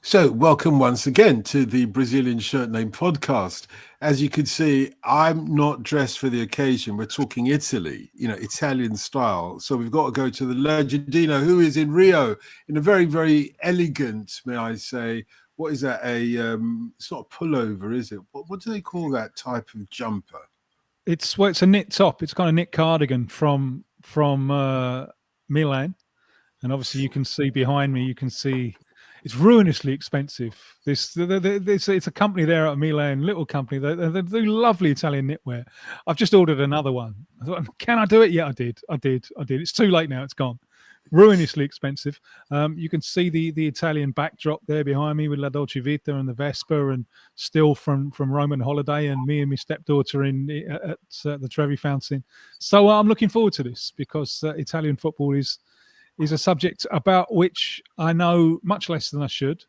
So, welcome once again to the Brazilian Shirt Name podcast. As you can see, I'm not dressed for the occasion. We're talking Italy, Italian style. So, we've got to go to the Legendino, who is in Rio in a very, very elegant, may I say. What is that? It's not a pullover, is it? What do they call that type of jumper? It's a knit top. It's kind of knit cardigan from Milan, and obviously you can see behind me. You can see it's ruinously expensive. It's a company there at Milan, little company. They do lovely Italian knitwear. I've just ordered another one. I thought, can I do it? Yeah, I did. It's too late now. It's gone. Ruinously expensive. You can see the Italian backdrop there behind me with La Dolce Vita and the Vespa, and still from Roman holiday, and me and my stepdaughter at the Trevi Fountain. So I'm looking forward to this because Italian football is a subject about which I know much less than I should.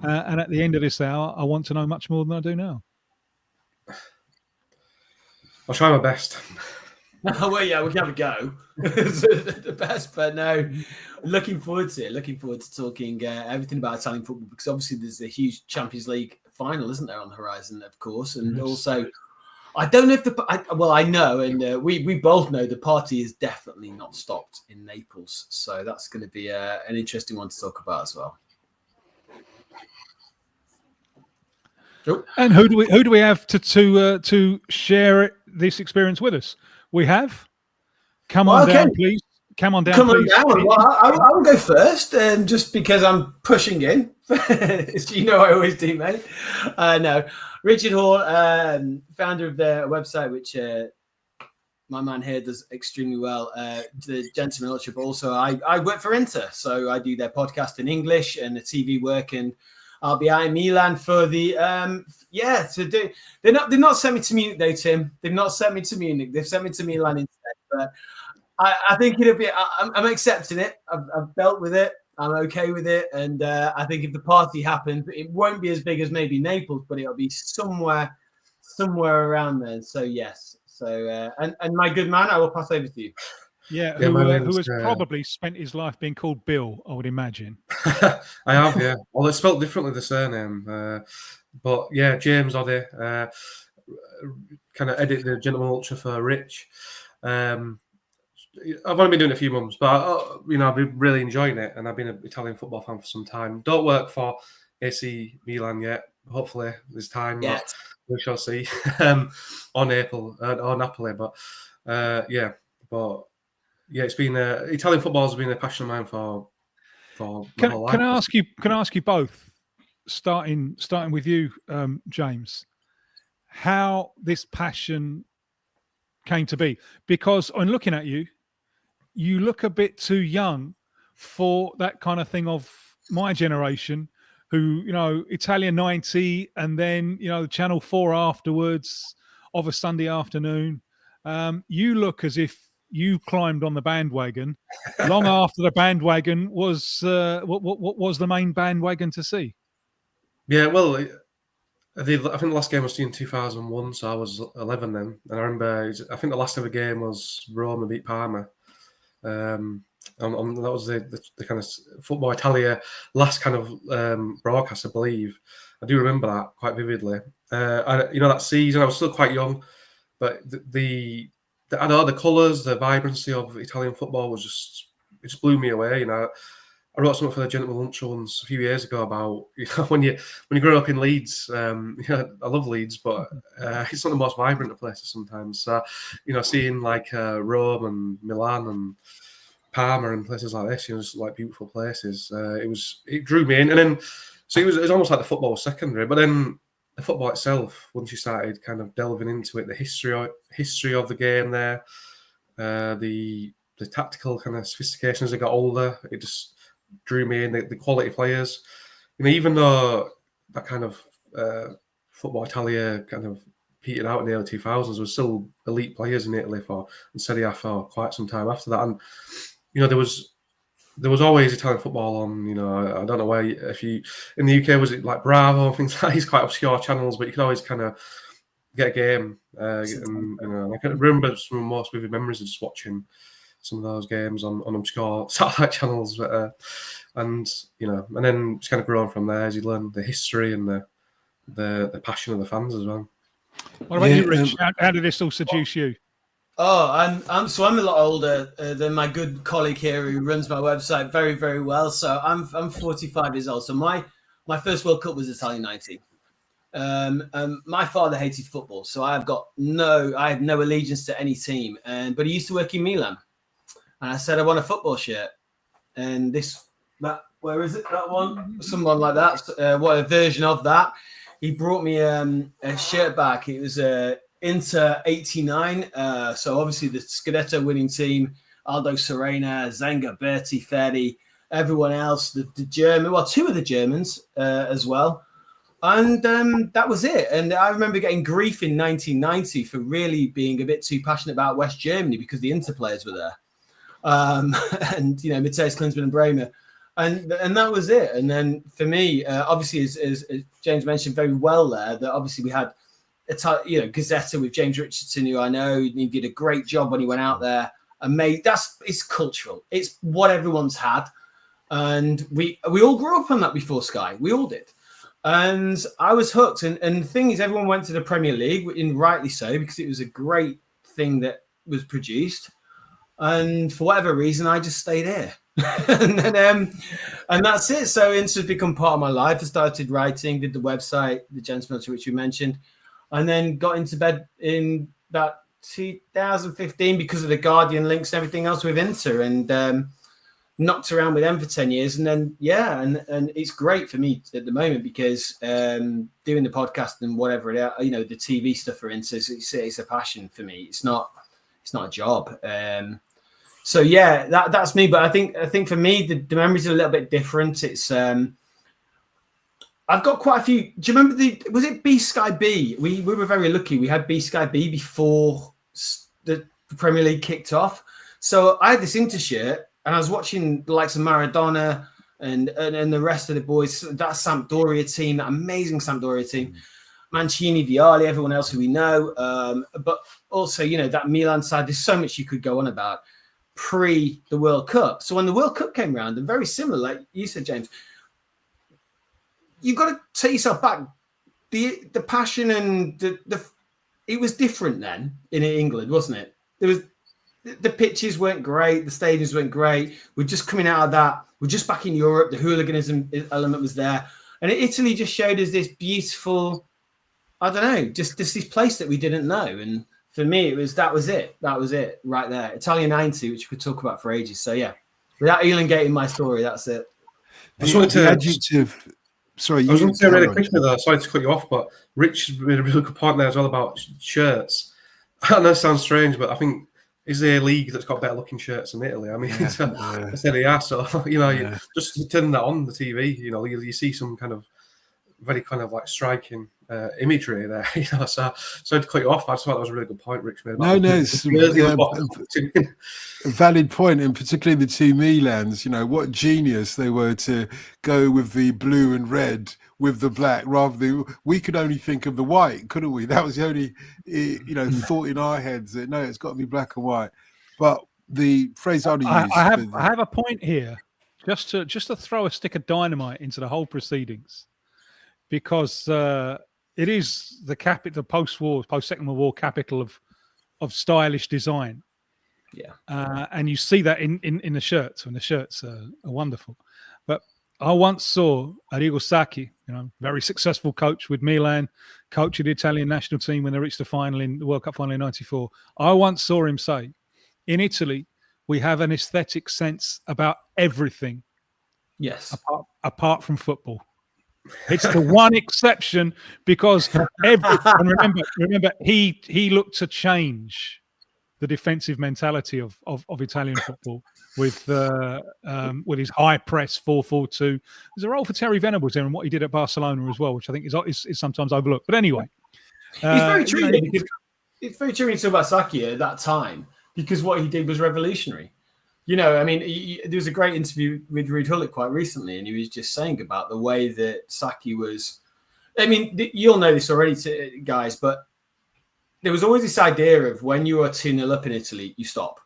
And at the end of this hour, I want to know much more than I do now. I'll try my best. Well, yeah, we can have a go. The best, but no, looking forward to it. Looking forward to talking everything about Italian football, because obviously there's a huge Champions League final, isn't there, on the horizon, of course. And also, I don't know if I know, and we both know the party is definitely not stopped in Naples. So that's going to be an interesting one to talk about as well. Oh. And who do we have to share this experience with us? We have. Come on down, please. Come on down. Well, I will go first, just because I'm pushing in. You know I always do, mate. No, Richard Hall, founder of the website, which my man here does extremely well. The Gentleman Ultra, but also I work for Inter, so I do their podcast in English and the TV work, and I'll be out in Milan for the to do. They've not sent me to Munich though, Tim. They've not sent me to Munich. They've sent me to Milan instead. But I think it'll be. I'm accepting it. I've dealt with it. I'm okay with it. And I think if the party happens, it won't be as big as maybe Naples, but it'll be somewhere around there. So yes. So and my good man, I will pass over to you. Yeah, who has probably spent his life being called Bill, I would imagine. I have, yeah. Well, it's spelled differently, the surname. But yeah, James Oddy, kind of edit the Gentleman Ultra for Rich. I've only been doing it a few months, but I've been really enjoying it, and I've been an Italian football fan for some time. Don't work for AC Milan yet. Hopefully, there's time. Yes. We shall see. Or Napoli, but it's been Italian football has been a passion of mine for Can I ask you both, starting with you, James, how this passion came to be? Because on looking at you, you look a bit too young for that kind of thing of my generation, who, Italian 90, and then, Channel 4 afterwards of a Sunday afternoon. You look as if you climbed on the bandwagon long after the bandwagon was what was the main bandwagon to see. Yeah, well, I think the last game was in 2001, so I was 11 then, and I remember I think the last ever game was Roma beat Parma. And that was the kind of Football Italia last kind of broadcast, I believe. I do remember that quite vividly. That season I was still quite young, but the colours, the vibrancy of Italian football it just blew me away. I wrote something for the Gentleman Lunch once a few years ago about when you grow up in Leeds. I love Leeds, but it's not the most vibrant of places sometimes. So, seeing like Rome and Milan and Parma and places like this, just like beautiful places. It drew me in, and then so it was almost like the football was secondary, but then the football itself, once you started kind of delving into it, the history of the game there, the tactical kind of sophistication as I got older, it just drew me in. The quality players, even though that kind of Football Italia kind of petered out in the early 2000s, there was still elite players in Italy and Serie A for quite some time after that. And there was always Italian football on. I don't know where if you in the UK was it like Bravo and things like these quite obscure channels, but you could always kind of get a game. I can remember some of the most vivid memories of just watching some of those games on obscure satellite channels. And then just kind of grown from there as you learn the history and the passion of the fans as well. What about you, Rich? How did this all seduce you? Oh, I'm a lot older than my good colleague here who runs my website very, very well. So I'm 45 years old. So my first World Cup was Italian 90. My father hated football, so I had no allegiance to any team. But he used to work in Milan, and I said I want a football shirt. And where is it? That one, someone like that. What a version of that. He brought me a shirt back. It was Inter 89. So obviously the scudetto winning team, Aldo Serena, Zenga, Berti, Ferri, everyone else, the German, well, two of the Germans as well. And that was it. And I remember getting grief in 1990 for really being a bit too passionate about West Germany because the Inter players were there. And, Matthias Klinsmann and Bremer. And that was it. And then for me, obviously, as James mentioned very well there, that obviously we had, Gazzetta with James Richardson, who I know he did a great job when he went out there and made, it's cultural. It's what everyone's had. And we all grew up on that before Sky. We all did. And I was hooked. And the thing is, everyone went to the Premier League, and rightly so, because it was a great thing that was produced. And for whatever reason, I just stayed here. and that's it. So Inter's become part of my life. I started writing, did the website, the Gentleman, which you mentioned, and then got into bed in about 2015 because of the Guardian links and everything else with Inter, and knocked around with them for 10 years. And then, and it's great for me at the moment because doing the podcast and whatever, the TV stuff for Inter, it's a passion for me. It's not a job. So that's me. But I think for me, the memories are a little bit different. It's I've got quite a few. Do you remember was it B Sky B? We were very lucky. We had B Sky B before the Premier League kicked off. So I had this Inter shirt and I was watching the likes of Maradona and the rest of the boys, that Sampdoria team, that amazing Sampdoria team, Mancini, Vialli, everyone else who we know. But also, that Milan side, there's so much you could go on about pre the World Cup. So when the World Cup came around, and very similar, like you said, James, you've got to take yourself back. The passion and it was different then in England, wasn't it? There was the pitches weren't great, the stadiums weren't great. We're just coming out of that. We're just back in Europe. The hooliganism element was there, and Italy just showed us this beautiful, I don't know, just this place that we didn't know. And for me, that was it right there. Italian 90, which we could talk about for ages. So without elongating my story, that's it. I just wanted to adjective. Sorry, I was going to say really quickly though. Sorry to cut you off, but Rich made a really good point there as well about shirts. I know it sounds strange, but I think is there a league that's got better looking shirts than Italy? I mean, it's Serie A. So just turning that on the TV, you see some kind of very kind of like striking imagery there. So to cut you off, I just thought that was a really good point Rich made. No, it's a valid point, and particularly the two Milans. What genius they were to go with the blue and red with the black rather than we could only think of the white, couldn't we? That was the only thought in our heads that no, it's got to be black and white. But the phrase I have a point here, just to throw a stick of dynamite into the whole proceedings, because it is the post-Second World War capital of stylish design. Yeah, and you see that in the shirts, and the shirts are wonderful. But I once saw Arrigo Sacchi, very successful coach with Milan, coach of the Italian national team when they reached the World Cup final in '94. I once saw him say, "In Italy, we have an aesthetic sense about everything. Yes, apart from football." It's the one exception because remember he looked to change the defensive mentality of Italian football with his high press 4-4-2. There's a role for Terry Venables there and what he did at Barcelona as well, which I think is sometimes overlooked. But anyway, it's very true. It's very true when you talk about Sacchi at that time because what he did was revolutionary. There was a great interview with Ruud Gullit quite recently, and he was just saying about the way that Sacchi was. I mean, you'll know this already, guys, but there was always this idea of when you are 2-0 up in Italy, you stop.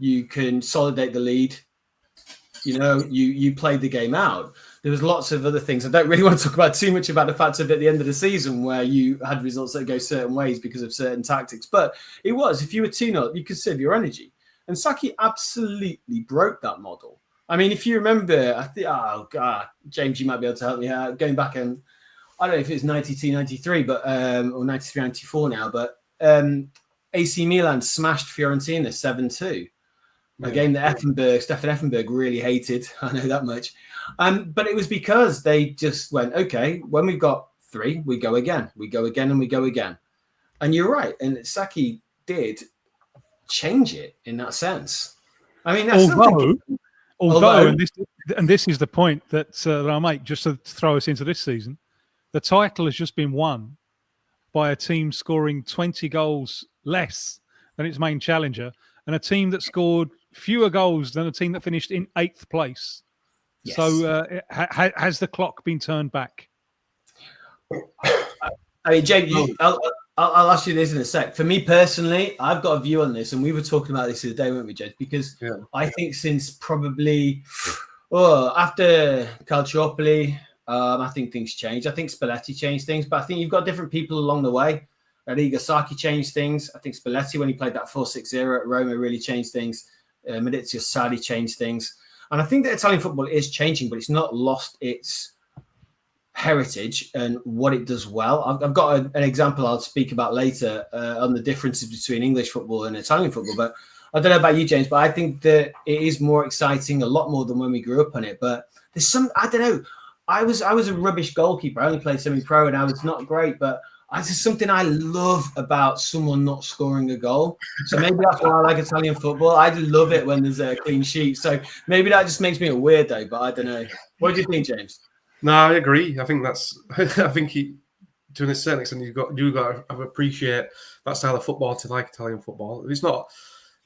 You consolidate the lead. You played the game out. There was lots of other things. I don't really want to talk about too much about the fact of at the end of the season where you had results that go certain ways because of certain tactics. But it was, if you were 2-0, you could save your energy. And Saki absolutely broke that model. I mean, if you remember, oh God, James, you might be able to help me out. Going back and I don't know if it's 92, 93, but or 93, 94 now, but AC Milan smashed Fiorentina 7-2. A game that Stefan Effenberg really hated. I know that much. But it was because they just went, okay, when we've got 3, we go again. We go again and we go again. And you're right. And Saki did change it in that sense. I mean, that's although and this is the point that I make, just to throw us into this season, the title has just been won by a team scoring 20 goals less than its main challenger, and a team that scored fewer goals than a team that finished in 8th place. Yes. So has the clock been turned back? I mean, James, I'll ask you this in a sec. For me personally, I've got a view on this, and we were talking about this the other day, weren't we, James? Because I think since probably after Calcio, I think things changed. I think Spalletti changed things, but I think you've got different people along the way. Arrigo Sacchi changed things. I think Spalletti, when he played that 4-6 era at Roma, really changed things. Maurizio Sarri changed things. And I think that Italian football is changing, but it's not lost its heritage and what it does well. I've got an example I'll speak about later on the differences between English football and Italian football. But I don't know about you, James, but I think that it is more exciting, a lot more than when we grew up on it. But there's I don't know. I was a rubbish goalkeeper. I only played semi-pro and I was not great, but it's just something I love about someone not scoring a goal. So maybe that's why I like Italian football. I just love it when there's a clean sheet. So maybe that just makes me a weirdo, but I don't know. What do you think, James? No, I agree. I think to a certain extent, you've got to appreciate that style of football to like Italian football. It's not,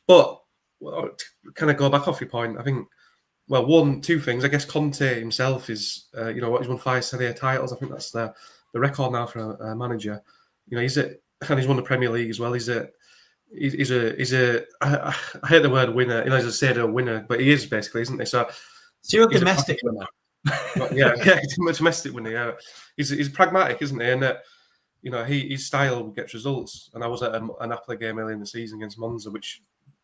but to kind of go back off your point, I think, well, two things. I guess Conte himself is, he's won 5 Serie A titles. I think that's the record now for a manager. He's won the Premier League as well. He's a I hate the word winner. He's a pseudo winner, but he is basically, isn't he? So you're a domestic winner. yeah, he's a domestic winner. Yeah, he's pragmatic, isn't he? And his style gets results. And I was at a Napoli game early in the season against Monza, which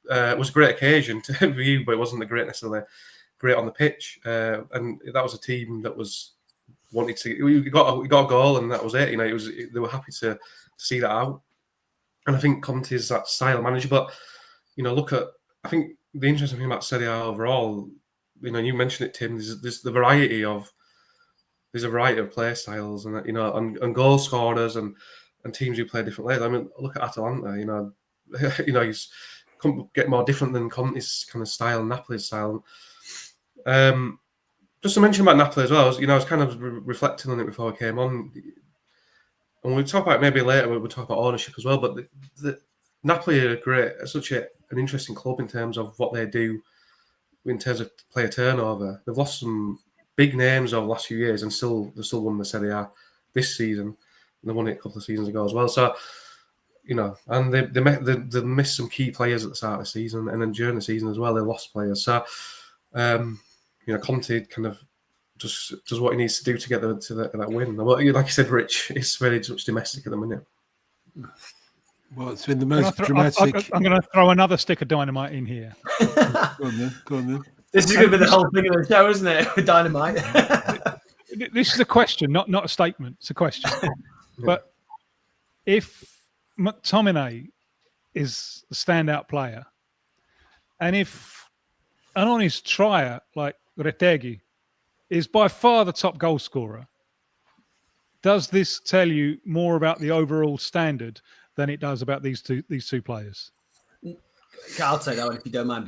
was a great occasion to view, but it wasn't necessarily great on the pitch. And that was a team that was wanted to. We got a goal, and that was it. They were happy to see that out. And I think Conte is that style of manager. But I think the interesting thing about Serie A overall, you mentioned it, Tim. There's a variety of play styles, and and goal scorers and teams who play different ways. I mean, look at Atalanta. He's couldn't get more different than Conte's kind of style, Napoli's style. Just to mention about Napoli as well, I was kind of reflecting on it before I came on, and we'll talk about it maybe later. We'll talk about ownership as well. But the Napoli are such an interesting club in terms of what they do, in terms of player turnover. They've lost some big names over the last few years, and they've still won the Serie A this season. And they won it a couple of seasons ago as well. So, and they missed some key players at the start of the season, and then during the season as well, they lost players. So, Conte kind of just does what he needs to do to get to that win. Well, like you said, Rich, it's very much domestic at the minute. Well, it's been the most dramatic. I'm going to throw another stick of dynamite in here. Go on then. This is going to be the whole thing of the show, isn't it? With dynamite. This is a question, not a statement. It's a question. But if McTominay is the standout player, and if an honest trier like Retegui is by far the top goal scorer, does this tell you more about the overall standard than it does about these two players? I'll take that one if you don't mind,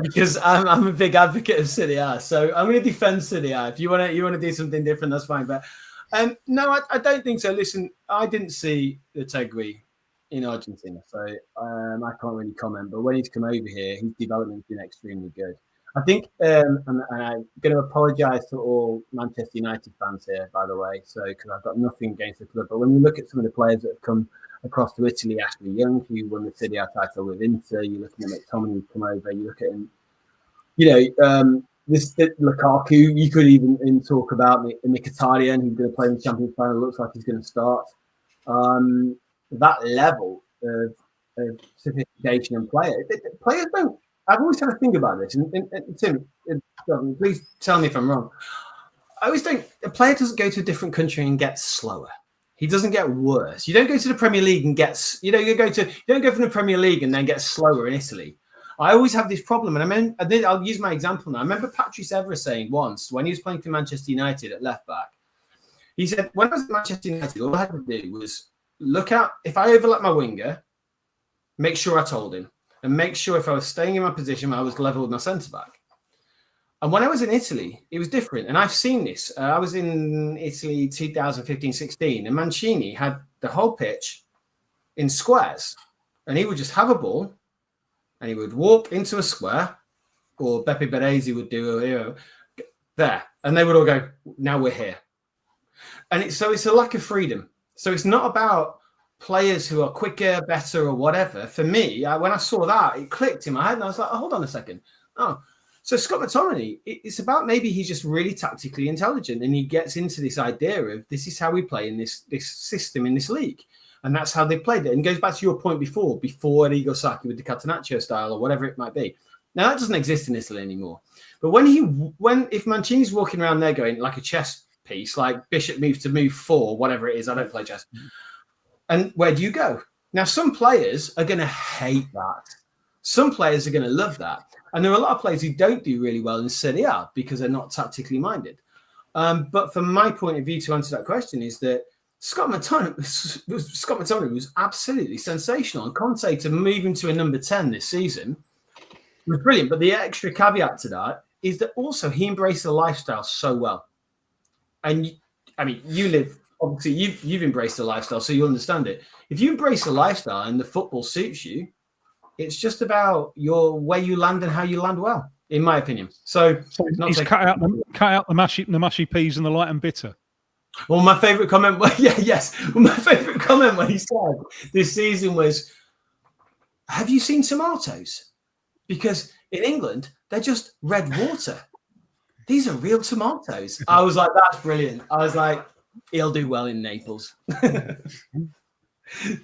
because I'm a big advocate of Serie A, so I'm going to defend Serie A. If you want to do something different, that's fine. But no, I don't think so. Listen, I didn't see Retegui in Argentina, so I can't really comment. But when he's come over here, his development's been extremely good. I think, and I'm going to apologise to all Manchester United fans here, by the way, because I've got nothing against the club. But when you look at some of the players that have come across to Italy, Ashley Young, who won the Serie A title with Inter. You're looking at McTominay who's come over. You look at him, this Lukaku. You could even talk about Mkhitaryan, who's going to play in the Champions final. Looks like he's going to start. That level of sophistication and players don't. I've always had to think about this, and Tim, please tell me if I'm wrong. I always think a player doesn't go to a different country and get slower. He doesn't get worse. You don't go to the Premier League and you don't go from the Premier League and then get slower in Italy. I always have this problem, and I'll use my example now. I remember Patrice Evra saying once when he was playing for Manchester United at left back, he said, when I was at Manchester United, all I had to do was look out. If I overlap my winger, make sure I told him, and make sure if I was staying in my position, I was level with my centre back. And when I was in Italy, it was different. And I've seen this. I was in Italy 2015-16, and Mancini had the whole pitch in squares. And he would just have a ball, and he would walk into a square, or Beppe Baresi would do there. And they would all go, now we're here. And it's a lack of freedom. So it's not about players who are quicker, better, or whatever. For me, when I saw that, it clicked in my head, and I was like, oh, hold on a second. Oh, so Scott McTominay, it's about maybe he's just really tactically intelligent, and he gets into this idea of this is how we play in this system in this league, and that's how they played it. And goes back to your point before Arrigo Sacchi with the Catenaccio style or whatever it might be. Now that doesn't exist in Italy anymore. But if Mancini's walking around there going like a chess piece, like Bishop moves to move 4, whatever it is, I don't play chess. And where do you go? Now some players are going to hate that. Some players are going to love that. And there are a lot of players who don't do really well in Serie A because they're not tactically minded. But from my point of view, to answer that question, is that Scott McTominay was absolutely sensational. And Conte to move him to a number 10 this season was brilliant. But the extra caveat to that is that also he embraced the lifestyle so well. And you live, obviously, you've embraced the lifestyle, so you understand it. If you embrace the lifestyle and the football suits you, it's just about where you land and how you land well, in my opinion. So he's cut out the mushy peas and the light and bitter. Well, my favourite comment, my favourite comment when he said this season was, "Have you seen tomatoes? Because in England they're just red water. These are real tomatoes." I was like, "That's brilliant." I was like, "He'll do well in Naples."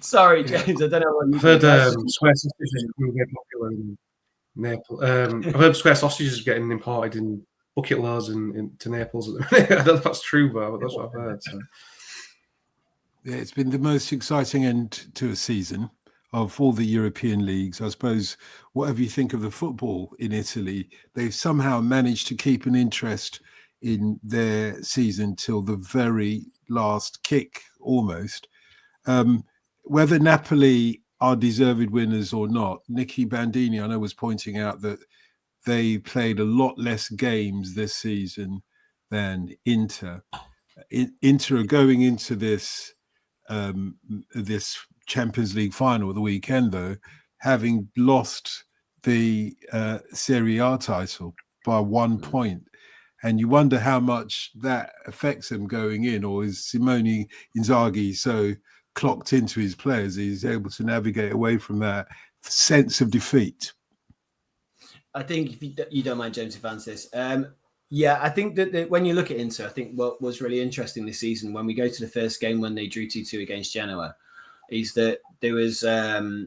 Sorry, James. I don't know what you. I've heard square sausages will get popular in Naples. I've heard square sausages getting imported in bucket loads to Naples at the minute. I don't know if that's true, but that's what I've heard. So. Yeah, it's been the most exciting end to a season of all the European leagues. I suppose whatever you think of the football in Italy, they've somehow managed to keep an interest in their season till the very last kick, almost. Whether Napoli are deserved winners or not, Nicky Bandini, I know, was pointing out that they played a lot less games this season than Inter. Inter are going into this Champions League final of the weekend, though, having lost the Serie A title by 1 point. And you wonder how much that affects them going in, or is Simone Inzaghi so clocked into his players he's able to navigate away from that sense of defeat? I think if you don't mind, James, if I answer this. I think that when you look at Inter, I think what was really interesting this season when we go to the first game when they drew 2-2 against Genoa is that there was a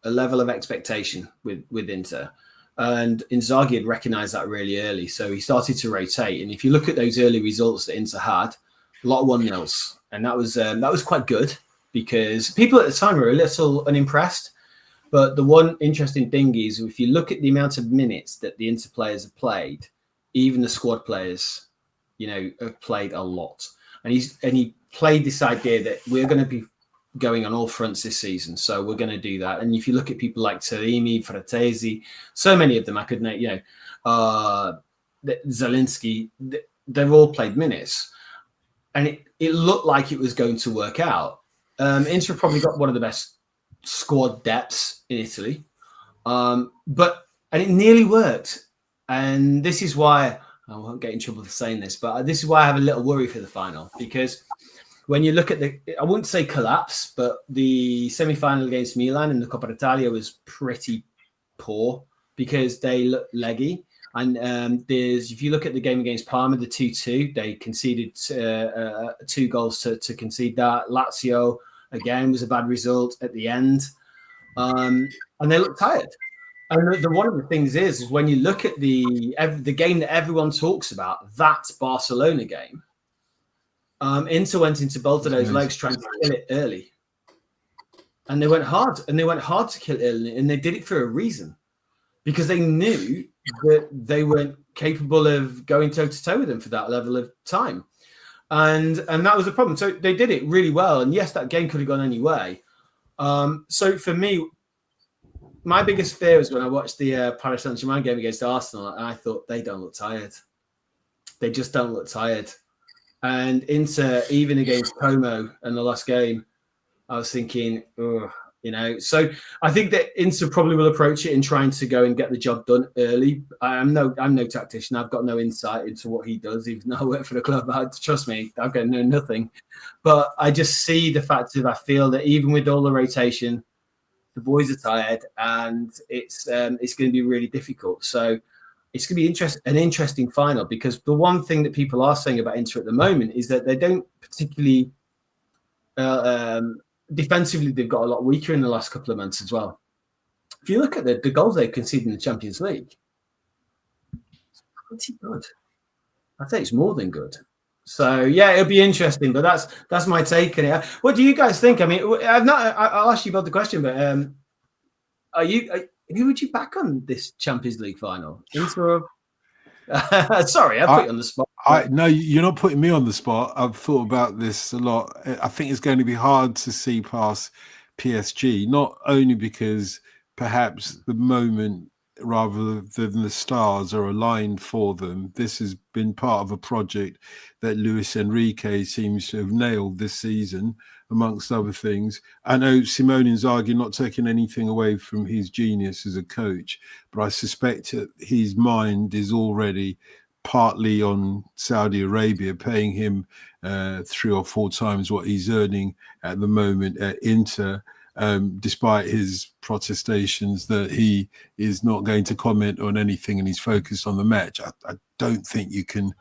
level of expectation with Inter. And Inzaghi had recognised that really early. So he started to rotate. And if you look at those early results that Inter had, a lot of 1-0s. And that was quite good because people at the time were a little unimpressed. But the one interesting thing is if you look at the amount of minutes that the Inter players have played, even the squad players, have played a lot. And he played this idea that we're going to be going on all fronts this season. So we're going to do that. And if you look at people like Taremi, Fratesi, so many of them, I could name, Zelinski, they've all played minutes. And it looked like it was going to work out. Inter probably got one of the best squad depths in Italy. And it nearly worked. And this is why, I won't get in trouble for saying this, but this is why I have a little worry for the final. Because when you look at I wouldn't say collapse, but the semi-final against Milan in the Coppa Italia was pretty poor because they look leggy. And if you look at the game against Parma, the 2-2, they conceded 2 goals to concede that. Lazio, again, was a bad result at the end. And they look tired. And one of the things is when you look at the game that everyone talks about, that Barcelona game, Inter went into both of those legs trying to kill it early. And they went hard. And they went hard to kill it early. And they did it for a reason. Because they knew that they weren't capable of going toe-to-toe with them for that level of time. And that was the problem. So they did it really well. And yes, that game could have gone any way. So for me, my biggest fear was when I watched the Paris Saint-Germain game against Arsenal, and I thought they don't look tired. They just don't look tired. And Inter, even against Como in the last game, I was thinking, so I think that Inter probably will approach it in trying to go and get the job done early. I'm no tactician. I've got no insight into what he does, even though I work for the club. Trust me, I've got nothing. But I just see the fact that I feel that even with all the rotation, the boys are tired, and it's going to be really difficult. So it's going to be an interesting final, because the one thing that people are saying about Inter at the moment is that they don't particularly defensively. They've got a lot weaker in the last couple of months as well. If you look at the goals they've conceded in the Champions League, it's pretty good. I'd say it's more than good. So yeah, it'll be interesting, but that's my take on it. What do you guys think? I mean, I'll ask you about the question, but who would you back on this Champions League final? Inter? Sorry, I put you on the spot. No, you're not putting me on the spot. I've thought about this a lot. I think it's going to be hard to see past PSG, not only because perhaps the moment rather than the stars are aligned for them. This has been part of a project that Luis Enrique seems to have nailed this season, amongst other things. I know Simone Inzaghi, not taking anything away from his genius as a coach, but I suspect that his mind is already partly on Saudi Arabia, paying him 3 or 4 times what he's earning at the moment at Inter. Despite his protestations that he is not going to comment on anything and he's focused on the match. I don't think you can,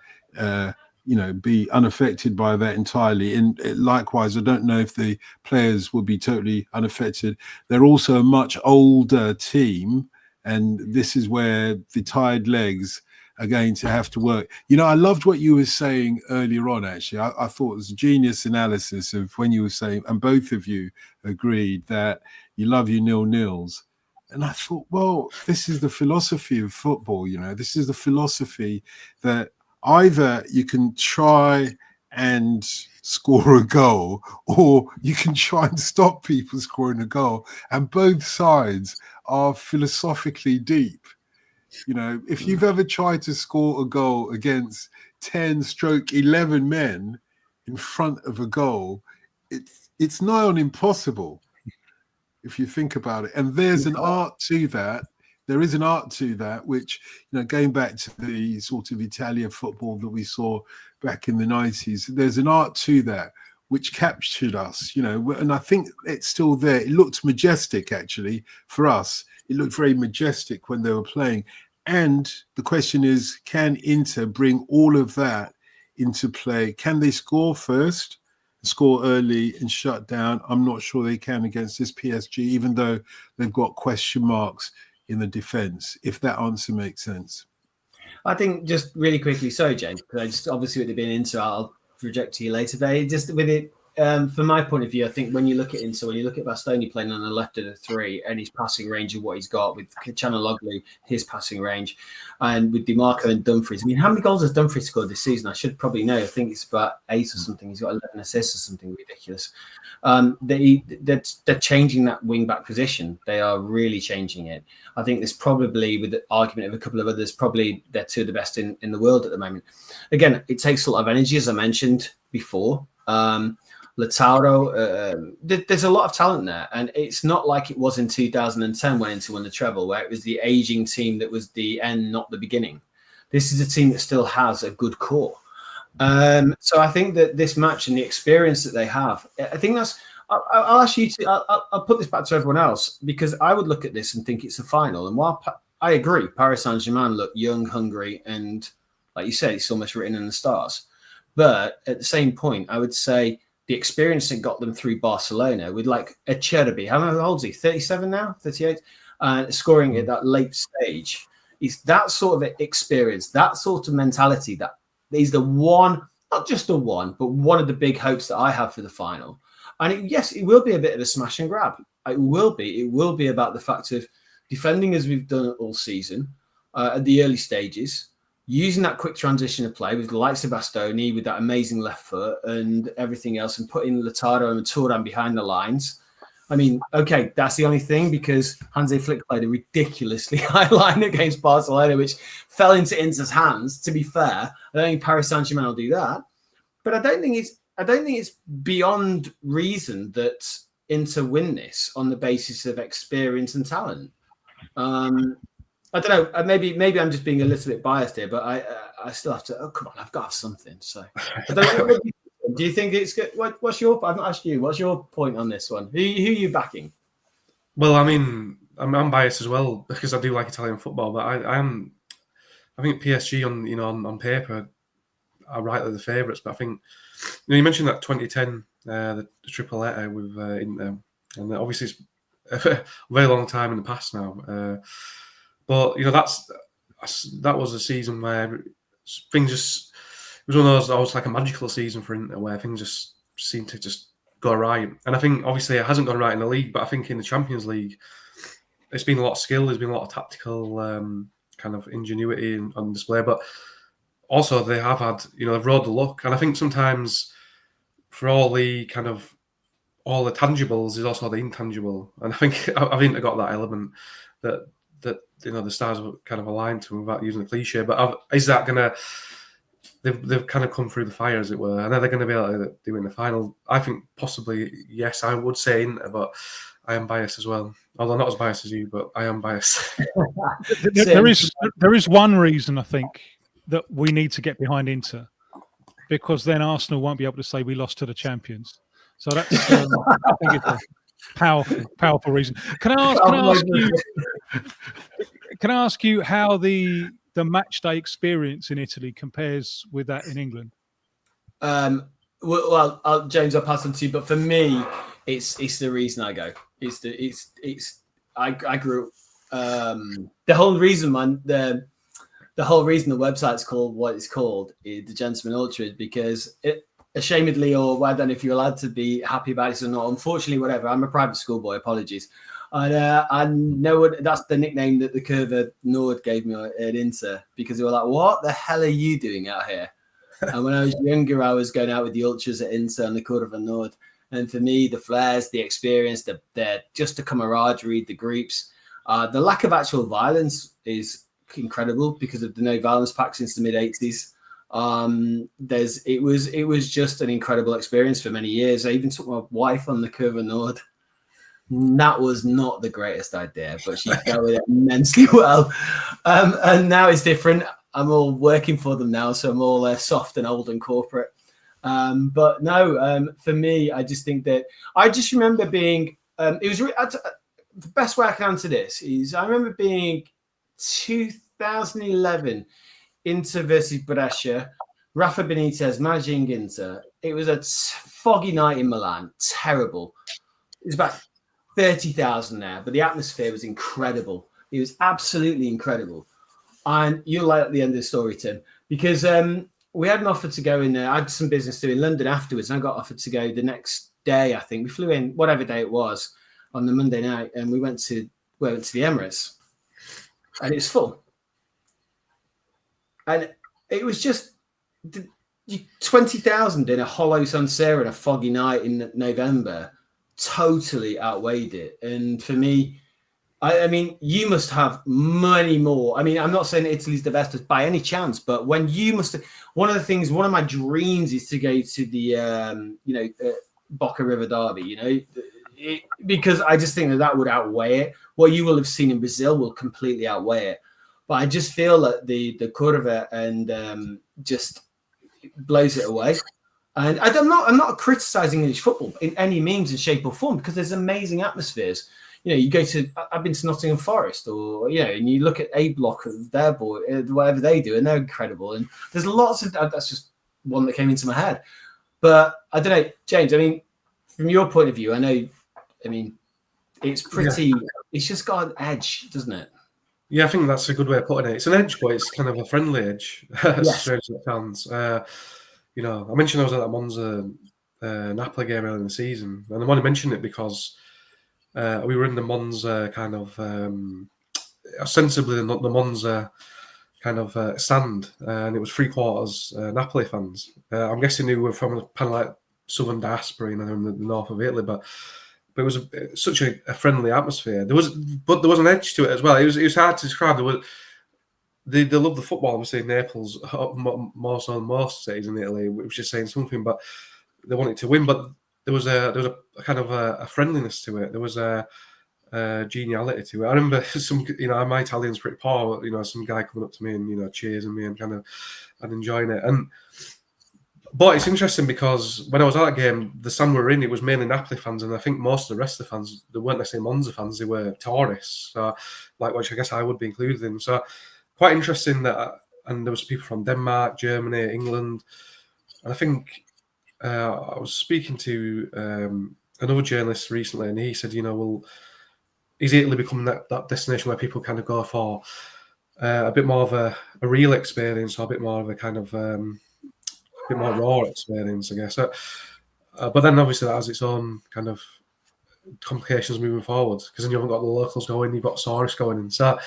be unaffected by that entirely. And likewise, I don't know if the players will be totally unaffected. They're also a much older team, and this is where the tired legs are going to have to work. I loved what you were saying earlier on, actually. I thought it was a genius analysis of when you were saying, and both of you agreed, that you love your 0-0s. And I thought, well, this is the philosophy of football, This is the philosophy that either you can try and score a goal, or you can try and stop people scoring a goal. And both sides are philosophically deep. If you've ever tried to score a goal against 10/11 men in front of a goal, it's nigh on impossible if you think about it. And there's an art to that. There is an art to that, which, going back to the sort of Italian football that we saw back in the 90s, there's an art to that which captured us, and I think it's still there. It looked majestic, actually, for us. It looked very majestic when they were playing. And the question is, can Inter bring all of that into play? Can they score first, score early and shut down? I'm not sure they can against this PSG, even though they've got question marks in the defence, if that answer makes sense. I think just really quickly, sorry, James, because I just obviously with it being Inter, I'll project to you later. But just with it, from my point of view, I think when you look at Inter, when you look at Bastoni playing on the left of the 3 and his passing range of what he's got with Canaloglu, his passing range, and with DiMarco and Dumfries. I mean, how many goals has Dumfries scored this season? I should probably know. I think it's about 8 or something. He's got 11 assists or something ridiculous. They're changing that wing-back position. They are really changing it. I think there's probably, with the argument of a couple of others, probably they're 2 of the best in the world at the moment. Again, it takes a lot of energy, as I mentioned before. Lautaro, there's a lot of talent there, and it's not like it was in 2010 when Inter won the treble, where it was the aging team that was the end, not the beginning. This is a team that still has a good core, So I think that this match and the experience that they have, I think that's. I'll ask you to. I'll put this back to everyone else because I would look at this and think it's a final. And while I agree, Paris Saint-Germain look young, hungry, and like you said, it's almost written in the stars. But at the same point, I would say the experience that got them through Barcelona with like a Cherby, how old is he? 37 now, 38, scoring at that late stage. It's that sort of experience, that sort of mentality that is the one, not just the one, but one of the big hopes that I have for the final. And yes, it will be a bit of a smash and grab. It will be. It will be about the fact of defending as we've done all season at the early stages, using that quick transition of play with the likes of Bastoni, with that amazing left foot and everything else, and putting Lautaro and Turan behind the lines. I mean, okay, that's the only thing because Hansi Flick played a ridiculously high line against Barcelona, which fell into Inter's hands. To be fair, I don't think Paris Saint-Germain will do that, but I don't think it's beyond reason that Inter win this on the basis of experience and talent. I don't know. Maybe I'm just being a little bit biased here, but I still have to. Oh, come on, I've got to have something. So, I don't know, do you think it's good? What's your? I've not asked you. What's your point on this one? Who are you backing? Well, I mean, I'm biased as well because I do like Italian football, but I think PSG on paper are rightly the favourites. But I think you mentioned that 2010 the tripletta with Inter, and obviously it's a very long time in the past now. But that was a season where things just. It was one of those, always like a magical season for Inter where things just seemed to just go right. And I think obviously it hasn't gone right in the league, but I think in the Champions League, it's been a lot of skill. There's been a lot of tactical kind of ingenuity on display, but also they have had, they've rode the luck. And I think sometimes for all the tangibles is also the intangible. And I think Inter got that element that the stars are kind of aligned to without using the cliche. But is that going to... They've kind of come through the fire, as it were. And are they going to be able to do in the final? I think possibly, yes, I would say Inter, but I am biased as well. Although not as biased as you, but I am biased. There is one reason, I think, that we need to get behind Inter, because then Arsenal won't be able to say we lost to the champions. So that's, I think it's a powerful reason. Can I ask you how the matchday experience in Italy compares with that in England? Well, James, I'll pass on to you. But for me, it's the reason I go. I grew up. The whole reason, the whole reason the website's called what it's called, the Gentleman Ultra, is because ashamedly, or I don't know if you're allowed to be happy about this or not. Unfortunately, whatever. I'm a private school boy. Apologies. And I know that's the nickname that the Curva Nord gave me at Inter, because they were like, "What the hell are you doing out here?" And when I was younger, I was going out with the ultras at Inter and the Curva Nord. And for me, the flares, the experience, just the camaraderie, the groups, the lack of actual violence is incredible because of the no violence pact since the mid '80s. It was just an incredible experience for many years. I even took my wife on the Curva Nord. That was not the greatest idea, but she dealt with it immensely well. And now it's different. I'm all working for them now, so I'm all soft and old and corporate. But no, for me, I just think that I just remember being. It was the best way I can answer this is I remember being 2011 Inter versus Brescia, Rafa Benitez managing Inter. It was a foggy night in Milan, terrible. It was about 30,000 there, but the atmosphere was incredible. It was absolutely incredible. And you'll like the end of the story, Tim, because we had an offer to go in there. I had some business to do in London afterwards, and I got offered to go the next day, I think. We flew in, whatever day it was, on the Monday night, and we went to the Emirates, and it was full. And it was just 20,000 in a hollow San Siro on a foggy night in November. Totally outweighed it. And for me, I mean, you must have many more. I mean, I'm not saying Italy's the best by any chance, but when you must, one of my dreams is to go to the, Boca River Derby, because I just think that would outweigh it. What you will have seen in Brazil will completely outweigh it. But I just feel that the Curva and blows it away. And I'm not criticizing English football in any means, in shape or form, because there's amazing atmospheres. You go to, I've been to Nottingham Forest, or, and you look at A Block of their boy, whatever they do, and they're incredible. And there's lots of, that's just one that came into my head. But I don't know, James, I mean, from your point of view, it's pretty, it's just got an edge, doesn't it? Yeah, I think that's a good way of putting it. It's an edge, but it's kind of a friendly edge, as strange as it sounds. I mentioned I was at that Monza Napoli game earlier in the season, and I want to mention it because we were in the Monza kind of ostensibly the Monza kind of stand, and it was 3/4 Napoli fans. I'm guessing they were from kind of like southern diaspora, in the north of Italy, but it was such a friendly atmosphere. There was an edge to it as well. It was hard to describe. They love the football, obviously, in Naples more so than most cities in Italy, which is saying something. But they wanted to win. But there was a kind of a friendliness to it. There was a geniality to it. I remember my Italian's pretty poor. Some guy coming up to me and cheersing me and kind of enjoying it. But it's interesting because when I was at that game, the stand we were in, it was mainly Napoli fans, and I think most of the rest of the fans, they weren't necessarily Monza fans, they were tourists, which I guess I would be included in. So quite interesting and there was people from Denmark, Germany, England, and I think I was speaking to another journalist recently, and he said, is Italy becoming that destination where people kind of go for a bit more of a real experience, or a bit more of a kind of bit more raw experience, I guess. But then obviously that has its own kind of complications moving forward, because then you haven't got the locals going, you've got Saurus going in. So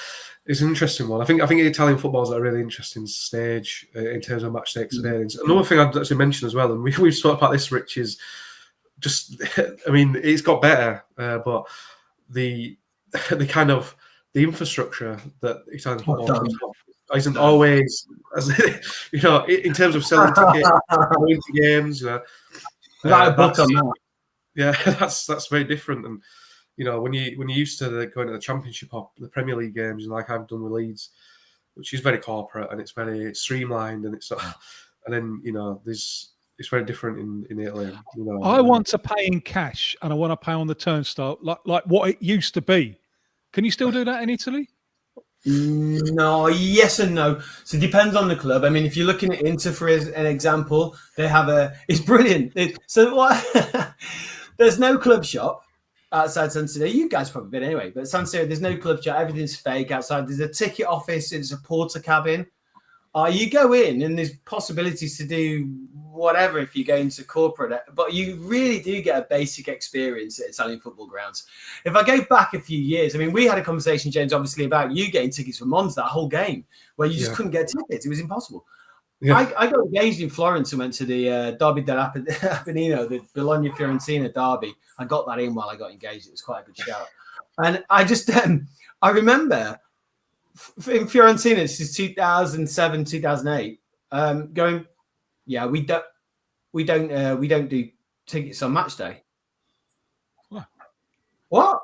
it's an interesting one. I think Italian football is at a really interesting stage in terms of matchday experience. Another thing I'd actually mention as well, and we've spoken about this, Rich, is just, it's got better, but the kind of the infrastructure that Italian football isn't always, in terms of selling tickets, going to games. Like a book on that. Yeah, that's very different. And when you're used to going to the Championship or the Premier League games, like I've done with Leeds, which is very corporate and it's very streamlined, and it's very different in Italy. I want to pay in cash, and I want to pay on the turnstile, like what it used to be. Can you still do that in Italy? No, yes and no. So it depends on the club. I mean, if you're looking at Inter for an example, they have it's brilliant. There's no club shop outside San Siro. You guys probably been anyway, but San Siro, there's no club shop. Everything's fake outside. There's a ticket office. There's a porter cabin. You go in and there's possibilities to do whatever if you go into corporate, but you really do get a basic experience at Italian football grounds. If I go back a few years, we had a conversation, James, obviously about you getting tickets for Monza, that whole game, where you just couldn't get tickets. It was impossible. Yeah. I got engaged in Florence and went to the Derby dell'Apennino, the Bologna-Fiorentina derby. I got that in while I got engaged. It was quite a good shout. And I just, I remember in Fiorentina, this is 2007, 2008, going, yeah, we don't do tickets on match day. What?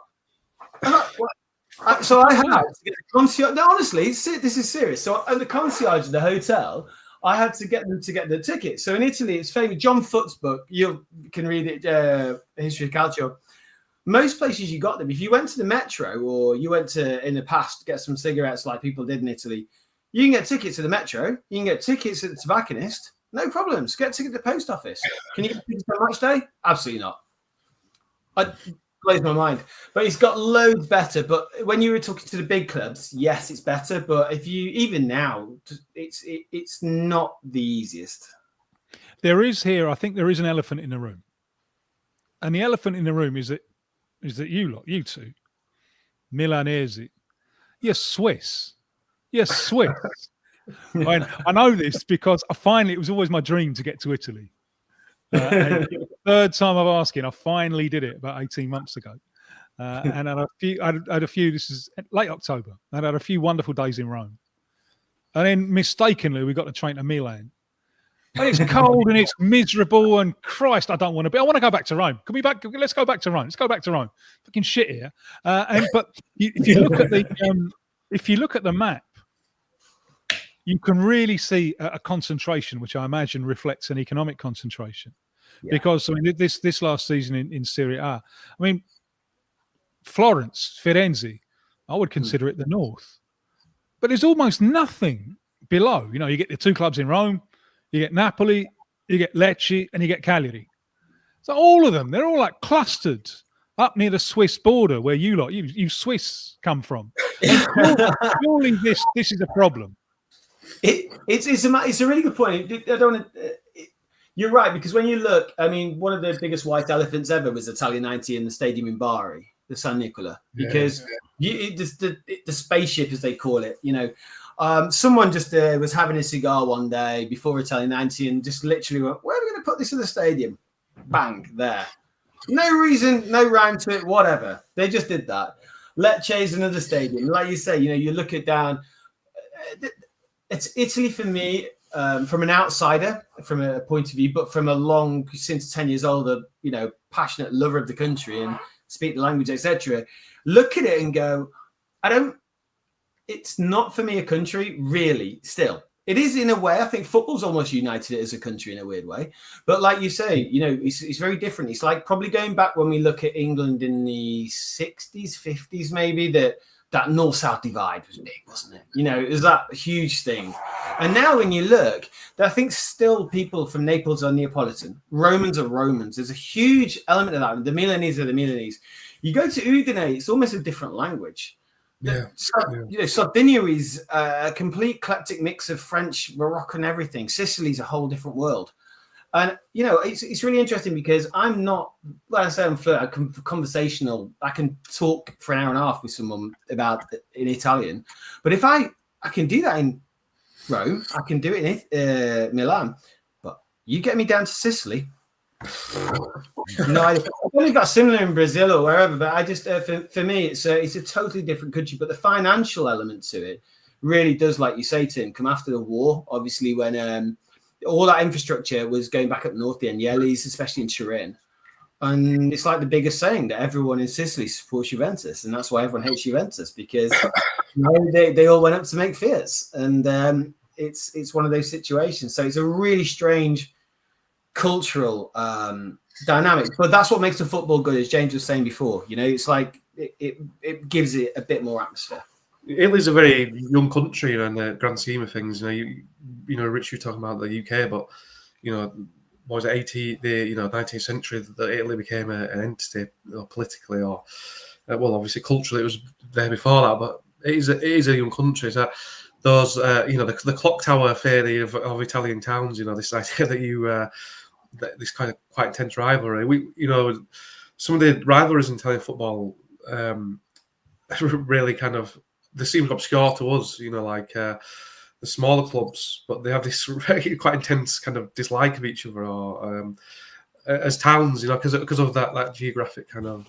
So I had to get the concierge. No, honestly, this is serious. So at the concierge of the hotel, I had to get them to get the tickets. So in Italy, it's famous. John Foot's book, you can read it, History of Calcio. Most places you got them. If you went to the Metro or you went to, in the past, get some cigarettes like people did in Italy, you can get tickets to the Metro. You can get tickets at the tobacconist. No problems. Get a ticket at the post office. Can you get tickets on match day? Absolutely not. It blows my mind. But it's got loads better. But when you were talking to the big clubs, yes, it's better. But if you, even now, it's not the easiest. There is here, I think there is an elephant in the room. And the elephant in the room is that you two, Milanese, you're Swiss. You're Swiss. I know this because it was always my dream to get to Italy. And the third time of asking, I finally did it about 18 months ago. And I had a few, this is late October, I had a few wonderful days in Rome. And then mistakenly, we got the train to Milan. And it's cold and it's miserable, and Christ, I don't want to be. I want to go back to Rome. Can we back? Let's go back to Rome. Let's go back to Rome. Fucking shit here. But if you look at the map, you can really see a concentration, which I imagine reflects an economic concentration. Yeah. Because I mean, this last season in Serie A, I mean, Florence, Firenze, I would consider it the north, but there's almost nothing below. You know, you get the two clubs in Rome, you get Napoli, you get Lecce, and you get Cagliari. So all of them, they're all like clustered up near the Swiss border where you Swiss come from. Surely this is a problem. It's a really good point. I don't want to. You're right, because when you look, I mean, one of the biggest white elephants ever was Italia 90 in the stadium in Bari, the San Nicola, because the spaceship, as they call it, you know, someone just was having a cigar one day before Italia 90 and just literally went, where are we going to put this in the stadium? Bang, there. No reason, no rhyme to it, whatever. They just did that. Lecce is another stadium. Like you say, you know, you look it down. It's Italy for me, from an outsider, from a point of view, but from a long, since 10 years older, you know, passionate lover of the country and speak the language, etc. Look at it and go, it's not for me a country, really, still. It is in a way. I think football's almost united it as a country in a weird way. But like you say, you know, it's very different. It's like probably going back when we look at England in the 60s, 50s, maybe, that north-south divide was big, wasn't it? You know, it was that huge thing. And now when you look, I think still people from Naples are Neapolitan. Romans are Romans. There's a huge element of that. The Milanese are the Milanese. You go to Udine, it's almost a different language. Yeah. You know, Sardinia is a complete eclectic mix of French, Moroccan, everything. Sicily's a whole different world. And, you know, it's really interesting because I'm not, when I say I'm conversational, I can talk for an hour and a half with someone about in Italian. But if I can do that in Rome, I can do it in Milan. But you get me down to Sicily. No, I don't know if that's similar in Brazil or wherever, but I just, for me, it's a totally different country. But the financial element to it really does, like you say, Tim, come after the war, obviously, when all that infrastructure was going back up north, the Agnellis, especially in Turin. And it's like the biggest saying that everyone in Sicily supports Juventus. And that's why everyone hates Juventus, because you know, they all went up to make Fiats. And it's one of those situations. So it's a really strange cultural dynamic. But that's what makes the football good, as James was saying before. You know, it's like it gives it a bit more atmosphere. Italy's a very young country in the grand scheme of things. You know, Rich, you're talking about the UK, but you know, what was it, 19th century that Italy became an entity, politically or well, obviously culturally it was there before that, but it is a young country. So those the clock tower theory of Italian towns, you know, this idea that this kind of quite intense rivalry. Some of the rivalries in Italian football really kind of, they seem obscure to us, you know, like the smaller clubs, but they have this really quite intense kind of dislike of each other, or as towns, you know, because of that geographic kind of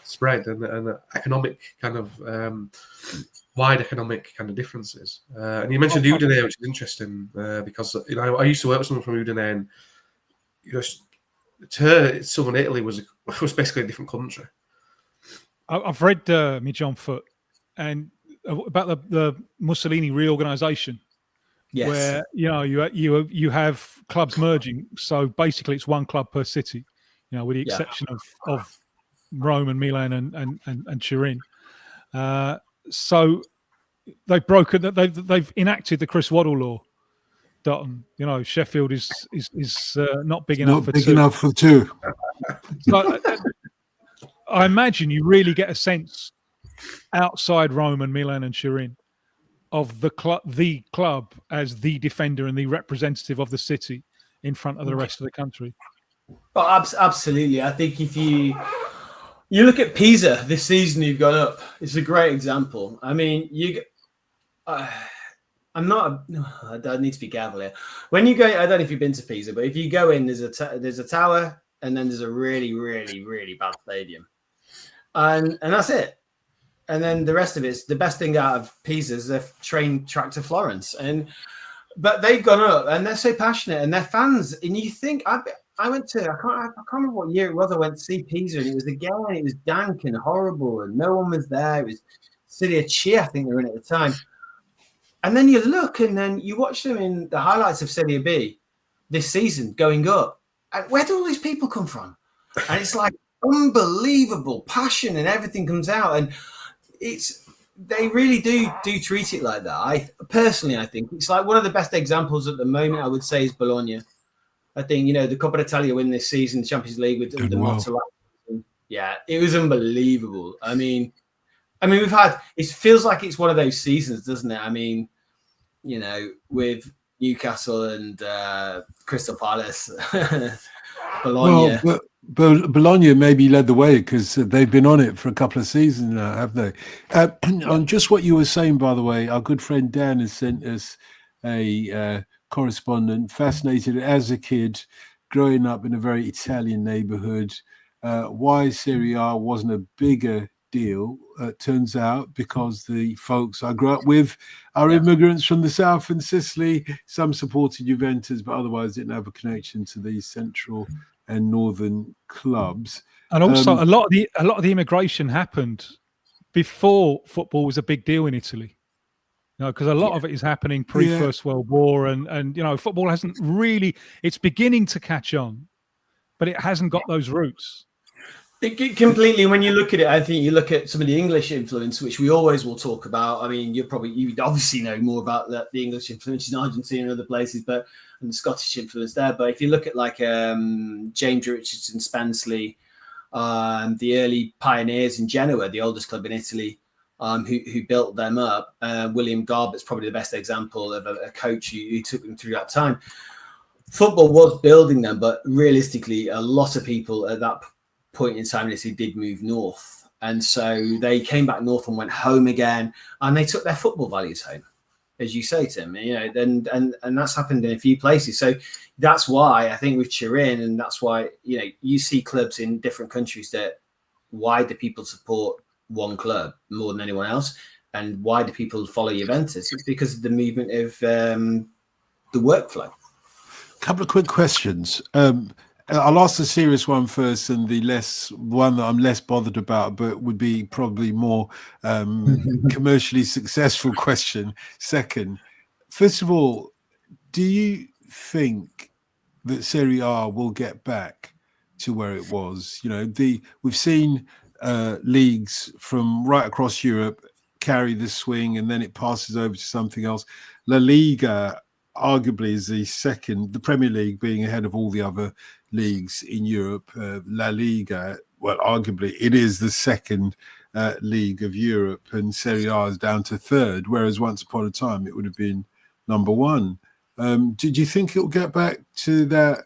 spread and economic kind of wide economic kind of differences. And you mentioned Udine, which is interesting because you know I used to work with someone from Udine, and you know, to her, Southern Italy was basically a different country. I've read John Foot and about the Mussolini reorganization, yes, where you have clubs merging. So basically, it's one club per city, you know, with the exception of Rome and Milan and Turin. So they've broken that. They've enacted the Chris Waddle law. Dotun, you know, Sheffield is not big enough. Not big enough for two. So, I imagine you really get a sense outside Rome and Milan and Turin of the club as the defender and the representative of the city in front of the rest of the country. Well, absolutely. I think if you look at Pisa this season, you've gone up. It's a great example. I mean, I need to be careful here. When you go, I don't know if you've been to Pisa, but if you go in, there's a tower, and then there's a really, really, really bad stadium, and that's it. And then the rest of it's the best thing out of Pisa is a train track to Florence, but they've gone up and they're so passionate and they're fans. And you think I can't remember what year it was. I went to see Pisa, and it was again, it was dank and horrible, and no one was there. It was Serie A, I think they were in at the time. And then you look and then you watch them in the highlights of Serie B this season going up. And where do all these people come from? And it's like unbelievable passion and everything comes out. And they really do treat it like that. I think it's like one of the best examples at the moment, I would say, is Bologna. I think, the Coppa Italia win this season, the Champions League with the Mozzarella. Yeah, it was unbelievable. I mean, it feels like it's one of those seasons, doesn't it? I mean, with Newcastle and Crystal Palace, Bologna. Well, Bologna maybe led the way because they've been on it for a couple of seasons now, have they? On just what you were saying, by the way, our good friend Dan has sent us a correspondent, fascinated as a kid, growing up in a very Italian neighborhood. Why Serie A wasn't a bigger deal, turns out, because the folks I grew up with are immigrants from the south and Sicily. Some supported Juventus, but otherwise didn't have a connection to these central and northern clubs. And also, a lot of the immigration happened before football was a big deal in Italy. Because a lot of it is happening pre-First World War, and football hasn't really. It's beginning to catch on, but it hasn't got those roots. It completely. When you look at it, I think you look at some of the English influence, which we always will talk about. I mean, you obviously know more about the English influence in Argentina and other places, and the Scottish influence there. But if you look at like James Richardson Spensley, the early pioneers in Genoa, the oldest club in Italy, who built them up. William Garbutt's probably the best example of a coach who took them through that time. Football was building them, but realistically, a lot of people at that point in time in Italy did move north. And so they came back north and went home again, and they took their football values home, as you say, Tim. And that's happened in a few places. So that's why I think with Turin, and that's why you see clubs in different countries that why do people support one club more than anyone else, and why do people follow Juventus? It's because of the movement of the workflow. Couple of quick questions. I'll ask the serious one first, and the one that I'm less bothered about, but would be probably more commercially successful question. Second, first of all, do you think that Serie A will get back to where it was? We've seen leagues from right across Europe carry the swing, and then it passes over to something else. La Liga arguably is the Premier League being ahead of all the other leagues in Europe. La Liga, well, arguably it is the second league of Europe, and Serie A is down to third, whereas once upon a time it would have been number one. Did you think it will get back to that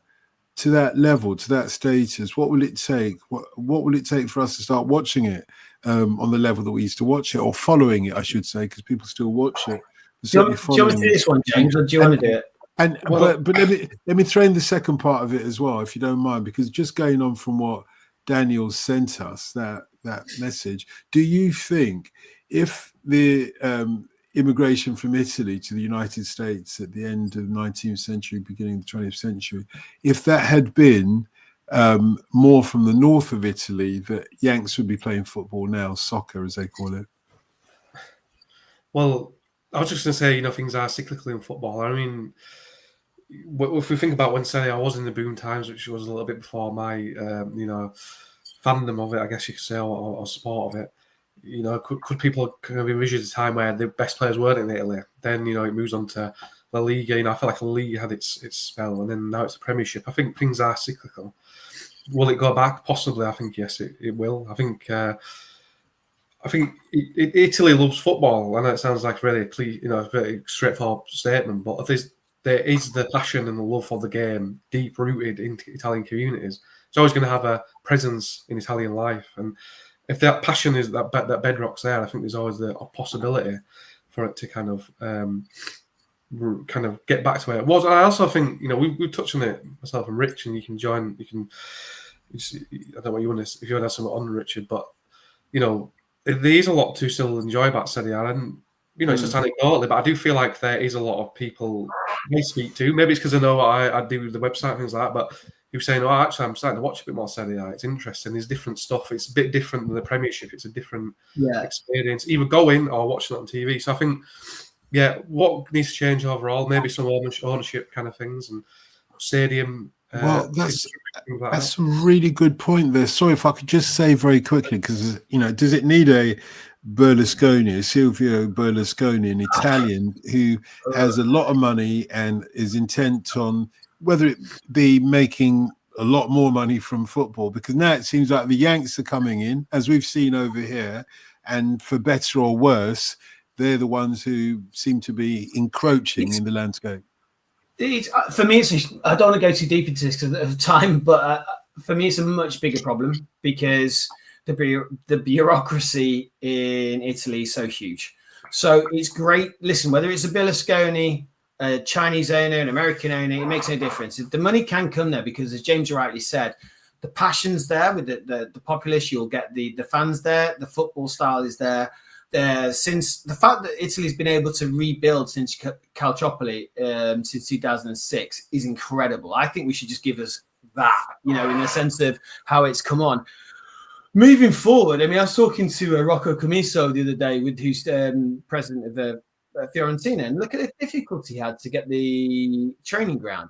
level, to that status? What will it take? What will it take for us to start watching it on the level that we used to watch it, or following it, I should say, because people still watch it. Do you want to do this one, James, or do you want to do it? But let me throw in the second part of it as well, if you don't mind, because just going on from what Daniel sent us, that message, do you think if the immigration from Italy to the United States at the end of the 19th century, beginning of the 20th century, if that had been more from the north of Italy, that Yanks would be playing football now, soccer as they call it? Well, I was just going to say, things are cyclical in football. I mean, if we think about when Serie A was in the boom times, which was a little bit before my, fandom of it, I guess you could say, or support of it, could people kind of envision a time where the best players weren't in Italy? Then, it moves on to La Liga. I feel like La Liga had its spell, and then now it's the Premiership. I think things are cyclical. Will it go back? Possibly. I think, yes, it will. I think Italy loves football. I know it sounds like really a very straightforward statement, but there is the passion and the love for the game deep rooted in Italian communities. It's always going to have a presence in Italian life, and if that passion is that bedrock's there, I think there's always a possibility for it to kind of get back to where it was. And I also think we touched on it, myself and Rich, and you can join. I don't know what you want to, if you want to have something on, Richard, but there is a lot to still enjoy about Serie A, and it's just anecdotally, but I do feel like there is a lot of people I speak to. Maybe it's because I know what I do with the website and things like that, but who saying, "Oh, actually, I'm starting to watch a bit more Serie A. It's interesting. There's different stuff. It's a bit different than the Premiership. It's a different experience, either going or watching it on TV." So I think yeah, what needs to change overall? Maybe some ownership kind of things and stadium. Well, things like that's that. a really good point there. Sorry, if I could just say very quickly, because does it need a Berlusconi, Silvio Berlusconi, an Italian who has a lot of money and is intent on whether it be making a lot more money from football? Because now it seems like the Yanks are coming in, as we've seen over here, and for better or worse, they're the ones who seem to be encroaching in the landscape. For me, I don't want to go too deep into this because of time, but for me, it's a much bigger problem because the bureaucracy in Italy is so huge. So it's great. Listen, whether it's a Berlusconi, a Chinese owner, an American owner, it makes no difference. The money can come there because, as James rightly said, the passion's there with the populace. You'll get the fans there. The football style is there. Since the fact that Italy's been able to rebuild since Calciopoli since 2006 is incredible. I think we should just give us that, in the sense of how it's come on. Moving forward, I mean, I was talking to Rocco Commisso the other day, who's president of Fiorentina, and look at the difficulty he had to get the training ground.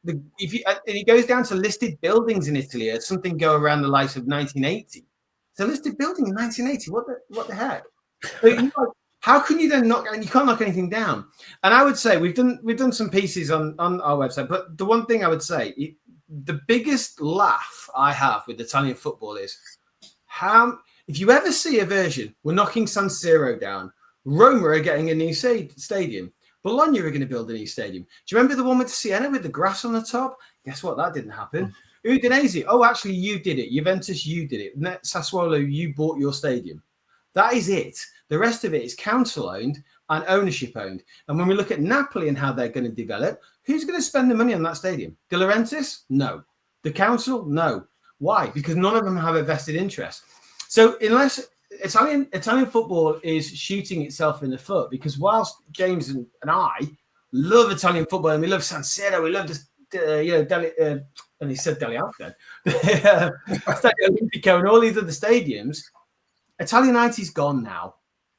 And he goes down to listed buildings in Italy, or something go around the likes of 1980. It's a listed building in 1980. What the heck? How can you then you can't knock anything down? And I would say we've done some pieces on our website, but the one thing I would say, the biggest laugh I have with Italian football is if you ever see a version, we're knocking San Siro down, Roma are getting a new stadium, Bologna are going to build a new stadium. Do you remember the one with Siena with the grass on the top? Guess what? That didn't happen. Udinese, actually, you did it. Juventus, you did it. Sassuolo, you bought your stadium. That is it. The rest of it is council-owned and ownership-owned. And when we look at Napoli and how they're going to develop, who's going to spend the money on that stadium? De Laurentiis? No. The council? No. Why? Because none of them have a vested interest. So unless Italian football is shooting itself in the foot, because whilst James and I love Italian football and we love San Siro, we love and he said Deli Alfred, Stadio Olimpico and all these other stadiums, Italianity's gone now,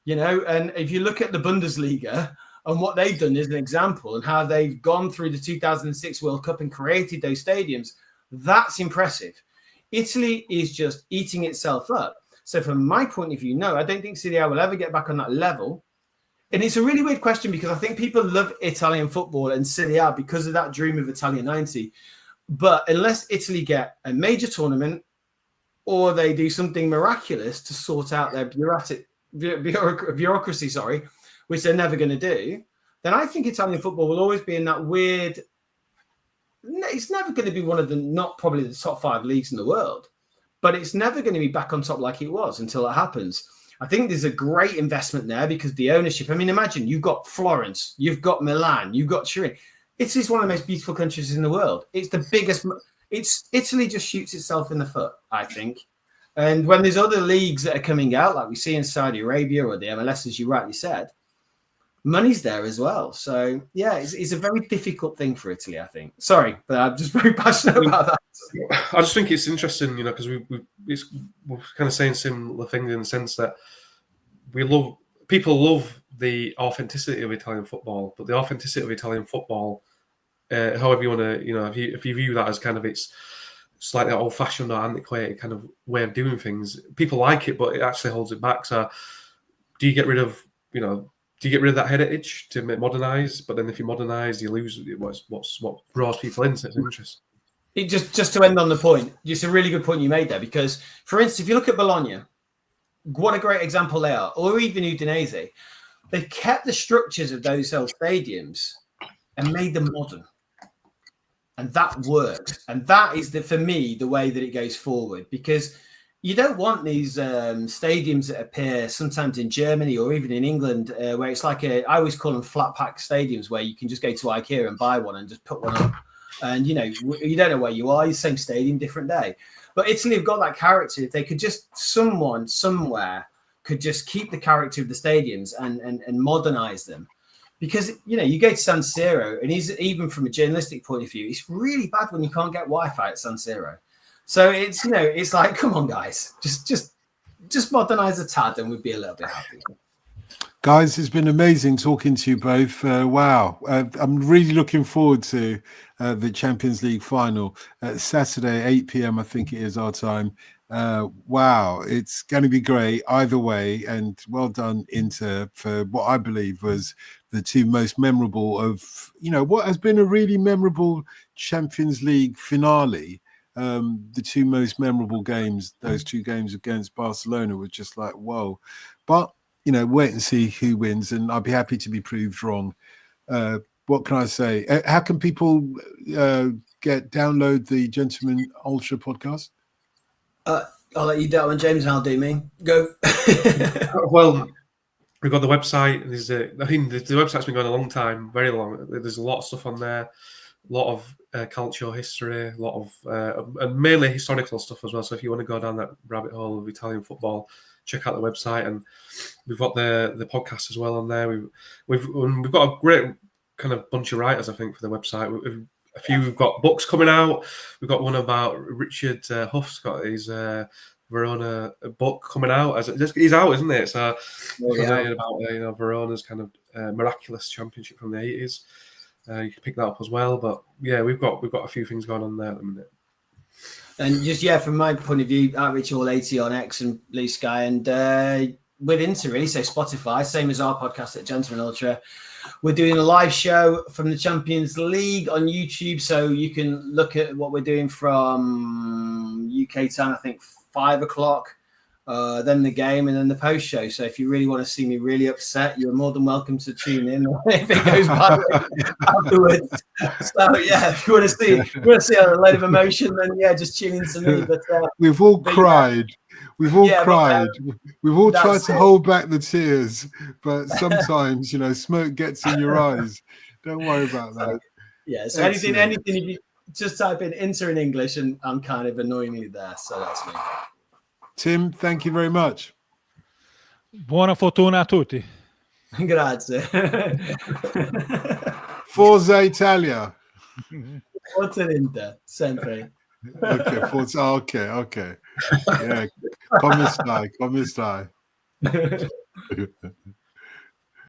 and if you look at the Bundesliga and what they've done as an example and how they've gone through the 2006 World Cup and created those stadiums, that's impressive. Italy is just eating itself up. So from my point of view, no, I don't think Serie A will ever get back on that level. And it's a really weird question because I think people love Italian football and Serie A because of that dream of Italian 90. But unless Italy get a major tournament or they do something miraculous to sort out their bureaucracy, which they're never going to do, then I think Italian football will always be in that weird. It's never going to be one of not probably the top 5 leagues in the world, but it's never going to be back on top like it was until it happens. I think there's a great investment there because the ownership. I mean, imagine you've got Florence, you've got Milan, you've got Turin. Italy's one of the most beautiful countries in the world. It's the biggest. Italy just shoots itself in the foot, I think. And when there's other leagues that are coming out, like we see in Saudi Arabia or the MLS, as you rightly said, money's there as well. So, yeah, it's a very difficult thing for Italy, I think. Sorry, but I'm just very passionate about that. I just think it's interesting, because we're kind of saying similar things in the sense that people love the authenticity of Italian football, but the authenticity of Italian football, however you want to, if you view that as kind of it's slightly old-fashioned or antiquated kind of way of doing things, people like it, but it actually holds it back. So, do you get rid of that heritage to modernise? But then if you modernise, you lose what draws people in. So it's interesting. Just to end on the point, just a really good point you made there, because, for instance, if you look at Bologna, what a great example they are, or even Udinese, they've kept the structures of those old stadiums and made them modern. And that works. And that is, for me, the way that it goes forward, because you don't want these stadiums that appear sometimes in Germany or even in England where it's like I always call them flat pack stadiums where you can just go to IKEA and buy one and just put one up. And, you don't know where you are. Same stadium, different day. But Italy have got that character. If they could just, someone somewhere could just keep the character of the stadiums and modernize them. Because, you go to San Siro, and even from a journalistic point of view, it's really bad when you can't get Wi-Fi at San Siro. So it's, it's like, come on, guys, just modernize a tad and we'd be a little bit happy. Guys, it's been amazing talking to you both. Wow. I'm really looking forward to the Champions League final. Saturday, 8 p.m., I think it is our time. Wow. It's going to be great either way. And well done, Inter, for what I believe was the two most memorable of, what has been a really memorable Champions League finale. The two most memorable games, those two games against Barcelona, were just like, whoa. But wait and see who wins, and I'll be happy to be proved wrong. What can I say? How can people download the Gentleman Ultra podcast? I'll let you do that one, James, and I'll do me. Go. Well, we've got the website. I think the website's been going a long time, very long. There's a lot of stuff on there, a lot of Calcio history, a lot of and mainly historical stuff as well. So if you want to go down that rabbit hole of Italian football, check out the website, and we've got the podcast as well on there. We've got a great kind of bunch of writers, I think, for the website. We've got books coming out. We've got one about Richard Huff's got his Verona book coming out. He's out, isn't it? So about Verona's kind of miraculous championship from the 80s. You can pick that up as well. But yeah, we've got a few things going on there at the minute. And just from my point of view, Outreach All 80 on X and Blue Sky, and with Inter, really, so Spotify, same as our podcast at Gentleman Ultra. We're doing a live show from the Champions League on YouTube, so you can look at what we're doing from UK time, I think 5 o'clock, then the game, and then the post show. So if you really want to see me really upset, you're more than welcome to tune in if it goes badly afterwards. So if you want to see a load of emotion, then just tune in to me. But we've all cried. We've all cried. We've all tried to hold back the tears, but sometimes smoke gets in your eyes. Don't worry about that. Yeah. So anything. If you just type in Inter in English, and I'm kind of annoyingly there. So that's me. Tim, thank you very much. Buona fortuna a tutti. Grazie. Forza Italia. Forza Inter, sempre. Okay, Forza. Okay. Yeah, come stai.